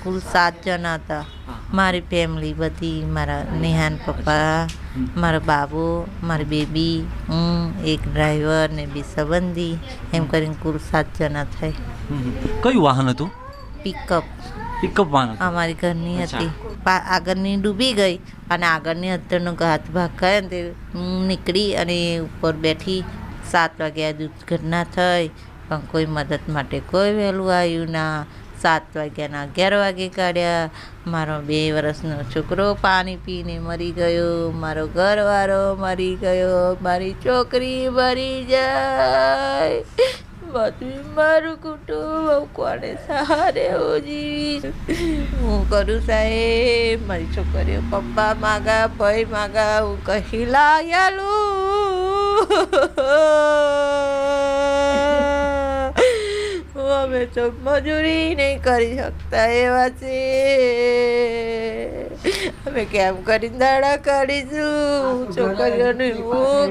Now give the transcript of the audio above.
કુલ 7 જણા હતા. મારી ફેમિલી બધી, મારા નેહાન પપ્પા, મારો બાબુ, મારી બેબી, હું, એક ડ્રાઈવર ને 2 સંબંધી, એમ કરીને કુલ 7 જણા થઈ. કયું વાહન હતું? પિકઅપ પિકઅપ વાહન હતું. અમારી ઘરની હતી. આગળની ડૂબી ગઈ અને આગળની અંદરનો હાથ ભાગ ગયો ને તે હું નીકળી અને ઉપર બેઠી. 7 વાગ્યા દુર્ઘટના થઈ, પણ કોઈ મદદ માટે કોઈ વહેલું આવ્યું ના. 7 વાગ્યાના 11 વાગે કાઢ્યા. મારો 2 વર્ષનો છોકરો પાણી પીને મરી ગયો, મારો ઘરવાળો મરી ગયો, મારી છોકરી મરી જાય. બધું મારું કુટુંબ કોને સહારે હું જીવીશ? હું કરું સાહેબ? મારી છોકરીઓ પપ્પા માગા, ભાઈ માગા, હું કહી લાયાલું. અમે તો મજૂરી નહીં કરી શકતા એવા છે. અમે કેમ કરીને દાડા કાઢીશું? છોકરીઓને હું